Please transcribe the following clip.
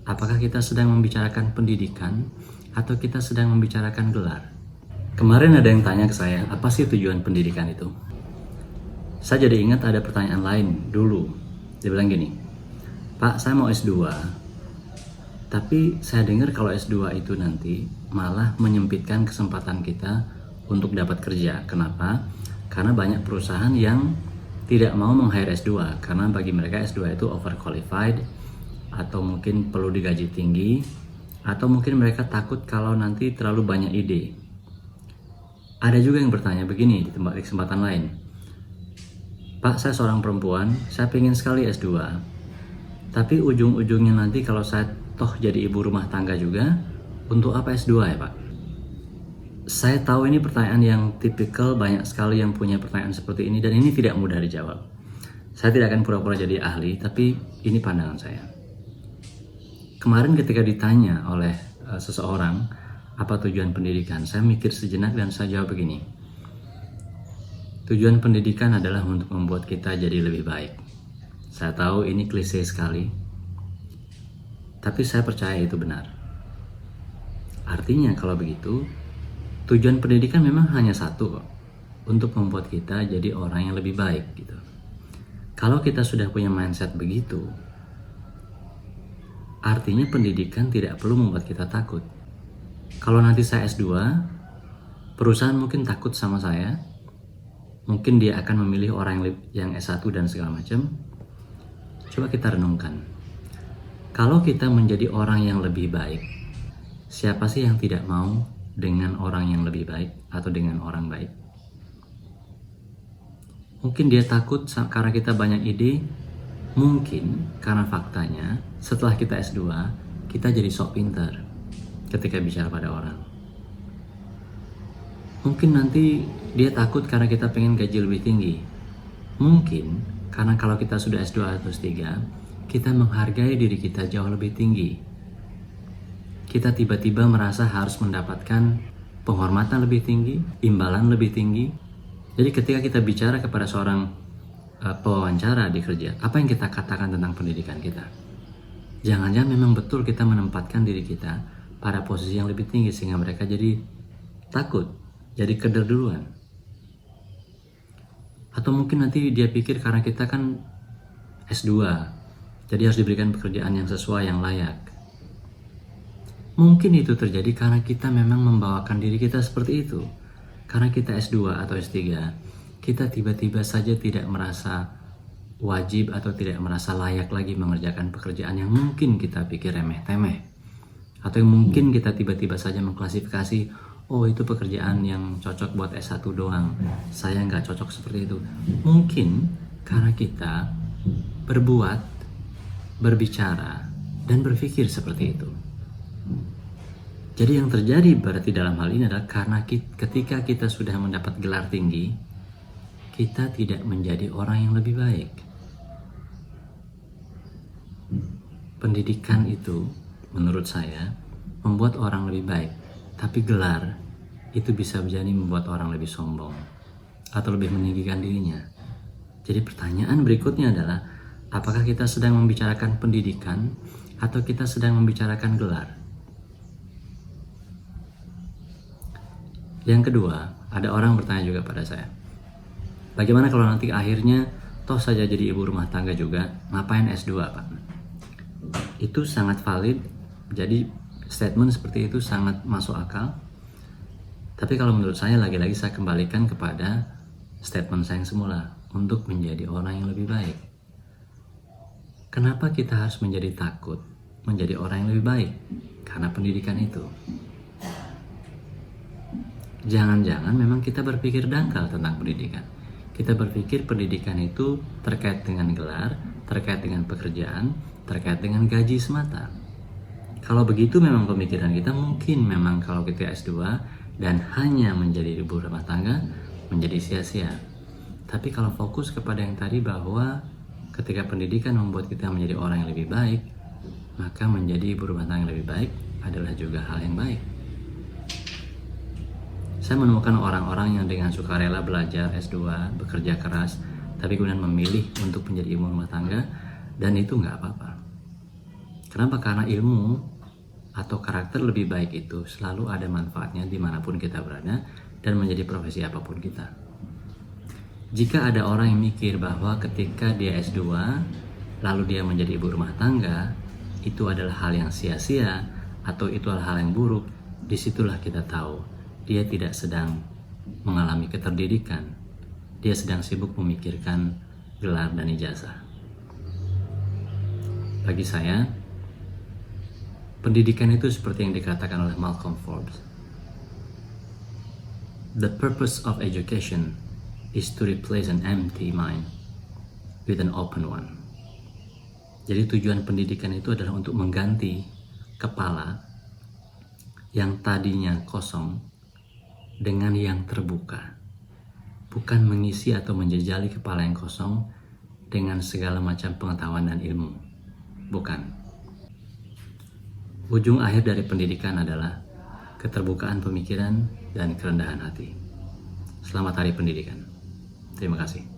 apakah kita sedang membicarakan pendidikan atau kita sedang membicarakan gelar? Kemarin ada yang tanya ke saya, apa sih tujuan pendidikan itu? Saya jadi ingat ada pertanyaan lain dulu. Dia bilang gini, Pak, saya mau S2, tapi saya dengar kalau S2 itu nanti malah menyempitkan kesempatan kita untuk dapat kerja. Kenapa? Karena banyak perusahaan yang tidak mau meng-hire S2 karena bagi mereka S2 itu overqualified atau mungkin perlu digaji tinggi atau mungkin mereka takut kalau nanti terlalu banyak ide. Ada juga yang bertanya begini di kesempatan lain, Pak, saya seorang perempuan, saya pengen sekali S2, tapi ujung-ujungnya nanti kalau saya toh jadi ibu rumah tangga juga, untuk apa S2 ya Pak? Saya tahu ini pertanyaan yang tipikal, banyak sekali yang punya pertanyaan seperti ini dan ini tidak mudah dijawab. Saya tidak akan pura-pura jadi ahli, tapi ini pandangan saya. Kemarin ketika ditanya oleh seseorang apa tujuan pendidikan, saya mikir sejenak dan saya jawab begini. Tujuan pendidikan adalah untuk membuat kita jadi lebih baik. Saya tahu ini klise sekali, tapi saya percaya itu benar. Artinya kalau begitu, tujuan pendidikan memang hanya satu kok, untuk membuat kita jadi orang yang lebih baik gitu. Kalau kita sudah punya mindset begitu, artinya pendidikan tidak perlu membuat kita takut. Kalau nanti saya S2, perusahaan mungkin takut sama saya, mungkin dia akan memilih orang yang S1 dan segala macam. Coba kita renungkan. Kalau kita menjadi orang yang lebih baik, siapa sih yang tidak mau dengan orang yang lebih baik atau dengan orang baik? Mungkin dia takut karena kita banyak ide, mungkin karena faktanya setelah kita S2, kita jadi sok pintar ketika bicara pada orang. Mungkin nanti dia takut karena kita pengen gaji lebih tinggi. Mungkin karena kalau kita sudah S2 atau S3, kita menghargai diri kita jauh lebih tinggi. Kita tiba-tiba merasa harus mendapatkan penghormatan lebih tinggi, imbalan lebih tinggi. Jadi ketika kita bicara kepada seorang pewawancara di kerja, apa yang kita katakan tentang pendidikan kita? Jangan-jangan memang betul kita menempatkan diri kita pada posisi yang lebih tinggi sehingga mereka jadi takut, jadi keder duluan. Atau mungkin nanti dia pikir karena kita kan S2, jadi harus diberikan pekerjaan yang sesuai, yang layak. Mungkin itu terjadi karena kita memang membawakan diri kita seperti itu. Karena kita S2 atau S3, kita tiba-tiba saja tidak merasa wajib atau tidak merasa layak lagi mengerjakan pekerjaan yang mungkin kita pikir remeh-temeh. Atau yang mungkin kita tiba-tiba saja mengklasifikasi, oh itu pekerjaan yang cocok buat S1 doang, saya nggak cocok seperti itu. Mungkin karena kita berbuat, berbicara, dan berpikir seperti itu. Jadi yang terjadi berarti dalam hal ini adalah karena ketika kita sudah mendapat gelar tinggi, kita tidak menjadi orang yang lebih baik. Pendidikan itu menurut saya membuat orang lebih baik, tapi gelar itu bisa jadi membuat orang lebih sombong atau lebih meninggikan dirinya. Jadi pertanyaan berikutnya adalah, apakah kita sedang membicarakan pendidikan atau kita sedang membicarakan gelar? Yang kedua, ada orang bertanya juga pada saya, bagaimana kalau nanti akhirnya toh saja jadi ibu rumah tangga juga, ngapain S2 Pak? Itu sangat valid, jadi statement seperti itu sangat masuk akal. Tapi kalau menurut saya, lagi-lagi saya kembalikan kepada statement saya yang semula, untuk menjadi orang yang lebih baik. Kenapa kita harus menjadi takut menjadi orang yang lebih baik? Karena pendidikan itu. Jangan-jangan memang kita berpikir dangkal tentang pendidikan. Kita berpikir pendidikan itu terkait dengan gelar, terkait dengan pekerjaan, terkait dengan gaji semata. Kalau begitu memang pemikiran kita, mungkin memang kalau kita S2 dan hanya menjadi ibu rumah tangga, menjadi sia-sia. Tapi kalau fokus kepada yang tadi, bahwa ketika pendidikan membuat kita menjadi orang yang lebih baik, maka menjadi ibu rumah tangga yang lebih baik adalah juga hal yang baik. Saya menemukan orang-orang yang dengan sukarela belajar S2, bekerja keras, tapi kemudian memilih untuk menjadi ibu rumah tangga, dan itu nggak apa-apa. Kenapa? Karena ilmu atau karakter lebih baik itu selalu ada manfaatnya dimanapun kita berada dan menjadi profesi apapun kita. Jika ada orang yang mikir bahwa ketika dia S2 lalu dia menjadi ibu rumah tangga, itu adalah hal yang sia-sia atau itu adalah hal yang buruk, disitulah kita tahu dia tidak sedang mengalami keterdidikan. Dia sedang sibuk memikirkan gelar dan ijazah. Bagi saya, pendidikan itu seperti yang dikatakan oleh Malcolm Forbes. The purpose of education is to replace an empty mind with an open one. Jadi tujuan pendidikan itu adalah untuk mengganti kepala yang tadinya kosong dengan yang terbuka. Bukan mengisi atau menjejali kepala yang kosong dengan segala macam pengetahuan dan ilmu. Bukan. Ujung akhir dari pendidikan adalah keterbukaan pemikiran dan kerendahan hati. Selamat Hari Pendidikan. Terima kasih.